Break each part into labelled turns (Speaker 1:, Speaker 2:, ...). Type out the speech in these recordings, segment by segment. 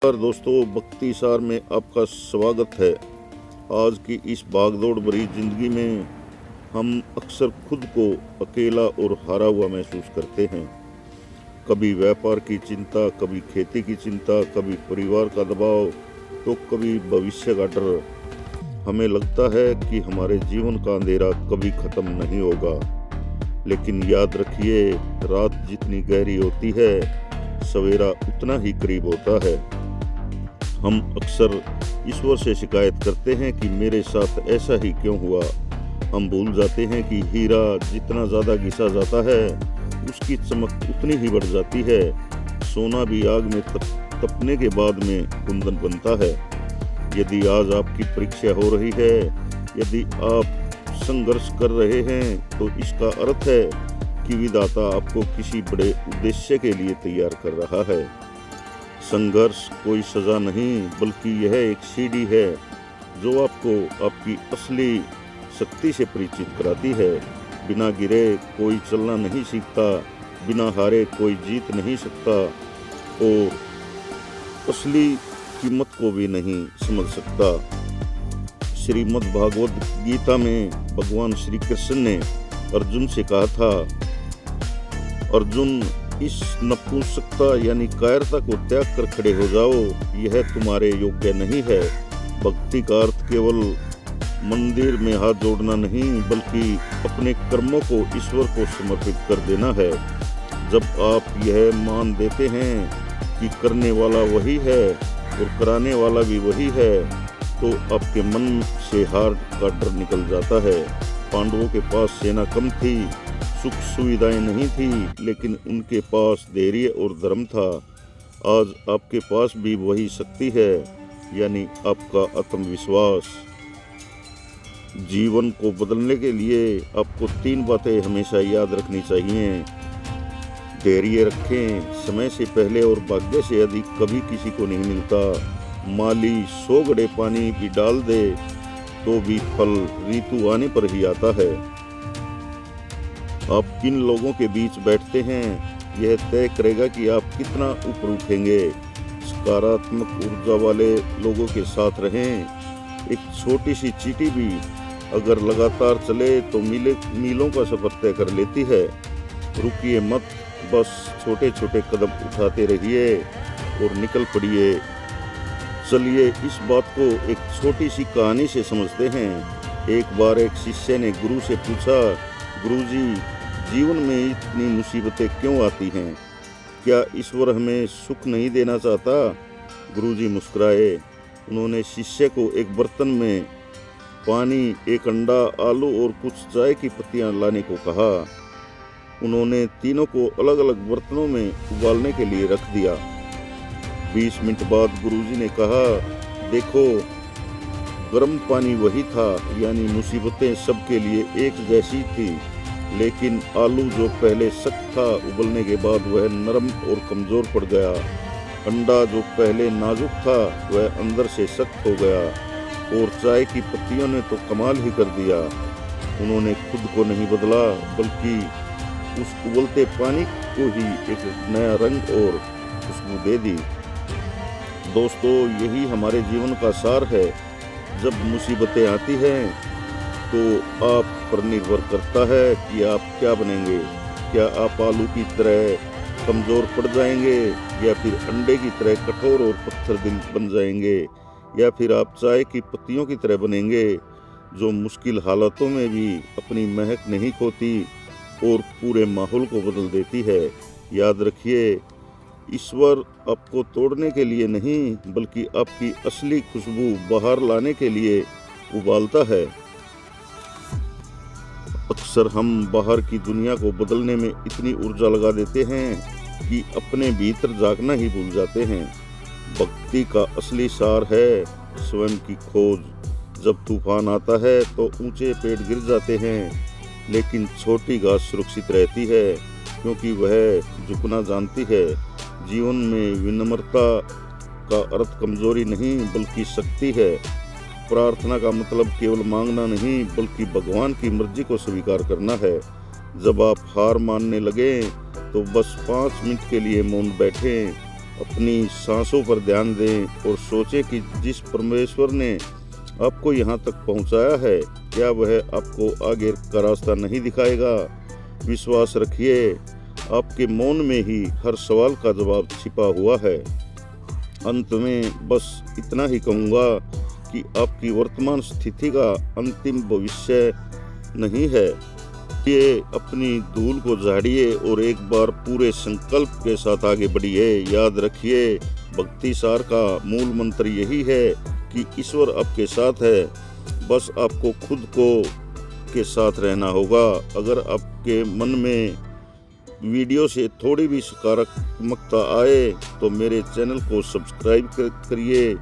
Speaker 1: नमस्कार दोस्तों, भक्ति सार में आपका स्वागत है। आज की इस भागदौड़ भरी जिंदगी में हम अक्सर खुद को अकेला और हारा हुआ महसूस करते हैं। कभी व्यापार की चिंता, कभी खेती की चिंता, कभी परिवार का दबाव, तो कभी भविष्य का डर। हमें लगता है कि हमारे जीवन का अंधेरा कभी खत्म नहीं होगा। लेकिन याद रखिए, रात जितनी गहरी होती है, सवेरा उतना ही करीब होता है। हम अक्सर ईश्वर से शिकायत करते हैं कि मेरे साथ ऐसा ही क्यों हुआ। हम भूल जाते हैं कि हीरा जितना ज़्यादा घिसा जाता है, उसकी चमक उतनी ही बढ़ जाती है। सोना भी आग में तपने के बाद में कुंदन बनता है। यदि आज आपकी परीक्षा हो रही है, यदि आप संघर्ष कर रहे हैं, तो इसका अर्थ है कि विधाता आपको किसी बड़े उद्देश्य के लिए तैयार कर रहा है। संघर्ष कोई सजा नहीं, बल्कि यह एक सीढ़ी है जो आपको आपकी असली शक्ति से परिचित कराती है। बिना गिरे कोई चलना नहीं सीखता, बिना हारे कोई जीत नहीं सकता, और असली कीमत को भी नहीं समझ सकता। श्रीमद् भागवत गीता में भगवान श्री कृष्ण ने अर्जुन से कहा था, अर्जुन, इस नपुंसकता यानी कायरता को त्याग कर खड़े हो जाओ, यह तुम्हारे योग्य नहीं है। भक्ति का अर्थ केवल मंदिर में हाथ जोड़ना नहीं, बल्कि अपने कर्मों को ईश्वर को समर्पित कर देना है। जब आप यह मान देते हैं कि करने वाला वही है और कराने वाला भी वही है, तो आपके मन से हार का डर निकल जाता है। पांडवों के पास सेना कम थी, सुख सुविधाएं नहीं थी, लेकिन उनके पास धैर्य और धर्म था। आज आपके पास भी वही शक्ति है, यानी आपका आत्मविश्वास। जीवन को बदलने के लिए आपको 3 बातें हमेशा याद रखनी चाहिए। धैर्य रखें, समय से पहले और भाग्य से अधिक कभी किसी को नहीं मिलता। माली 100 घड़े पानी भी डाल दे तो भी फल ऋतु आने पर ही आता है। आप किन लोगों के बीच बैठते हैं, यह तय करेगा कि आप कितना ऊपर उठेंगे। सकारात्मक ऊर्जा वाले लोगों के साथ रहें। एक छोटी सी चींटी भी अगर लगातार चले तो मीलों का सफर तय कर लेती है। रुकिए मत, बस छोटे छोटे कदम उठाते रहिए और निकल पड़िए। चलिए इस बात को एक छोटी सी कहानी से समझते हैं। एक बार एक शिष्य ने गुरु से पूछा, गुरुजी, जीवन में इतनी मुसीबतें क्यों आती हैं? क्या ईश्वर हमें सुख नहीं देना चाहता? गुरुजी मुस्कुराए। उन्होंने शिष्य को एक बर्तन में पानी, एक अंडा, आलू और कुछ चाय की पत्तियां लाने को कहा। उन्होंने तीनों को अलग अलग बर्तनों में उबालने के लिए रख दिया। 20 मिनट बाद गुरुजी ने कहा, देखो, गर्म पानी वही था, यानी मुसीबतें सबके लिए एक जैसी थी, लेकिन आलू जो पहले सख्त था, उबलने के बाद वह नरम और कमज़ोर पड़ गया। अंडा जो पहले नाजुक था, वह अंदर से सख्त हो गया, और चाय की पत्तियों ने तो कमाल ही कर दिया। उन्होंने खुद को नहीं बदला, बल्कि उस उबलते पानी को ही एक नया रंग और खुशबू दे दी। दोस्तों, यही हमारे जीवन का सार है। जब मुसीबतें आती हैं, तो आप पर निर्भर करता है कि आप क्या बनेंगे। क्या आप आलू की तरह कमज़ोर पड़ जाएंगे, या फिर अंडे की तरह कठोर और पत्थर दिल बन जाएंगे, या फिर आप चाय की पत्तियों की तरह बनेंगे, जो मुश्किल हालातों में भी अपनी महक नहीं खोती और पूरे माहौल को बदल देती है। याद रखिए, ईश्वर आपको तोड़ने के लिए नहीं, बल्कि आपकी असली खुशबू बाहर लाने के लिए उबालता है। अक्सर हम बाहर की दुनिया को बदलने में इतनी ऊर्जा लगा देते हैं कि अपने भीतर झांकना ही भूल जाते हैं। भक्ति का असली सार है स्वयं की खोज। जब तूफान आता है तो ऊंचे पेड़ गिर जाते हैं, लेकिन छोटी घास सुरक्षित रहती है, क्योंकि वह झुकना जानती है। जीवन में विनम्रता का अर्थ कमजोरी नहीं, बल्कि शक्ति है। प्रार्थना का मतलब केवल मांगना नहीं, बल्कि भगवान की मर्जी को स्वीकार करना है। जब आप हार मानने लगे, तो बस 5 मिनट के लिए मौन बैठें अपनी सांसों पर ध्यान दें और सोचें कि जिस परमेश्वर ने आपको यहाँ तक पहुँचाया है, क्या वह आपको आगे का रास्ता नहीं दिखाएगा। विश्वास रखिए, आपके मौन में ही हर सवाल का जवाब छिपा हुआ है। अंत में बस इतना ही कहूँगा कि आपकी वर्तमान स्थिति का अंतिम भविष्य नहीं है। ये अपनी धूल को झाड़िए और एक बार पूरे संकल्प के साथ आगे बढ़िए। याद रखिए, भक्ति सार का मूल मंत्र यही है कि ईश्वर आपके साथ है, बस आपको खुद को के साथ रहना होगा। अगर आपके मन में वीडियो से थोड़ी भी सकारात्मकता आए तो मेरे चैनल को सब्सक्राइब करिए,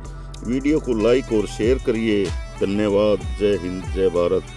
Speaker 1: वीडियो को लाइक और शेयर करिए। धन्यवाद। जय हिंद, जय भारत।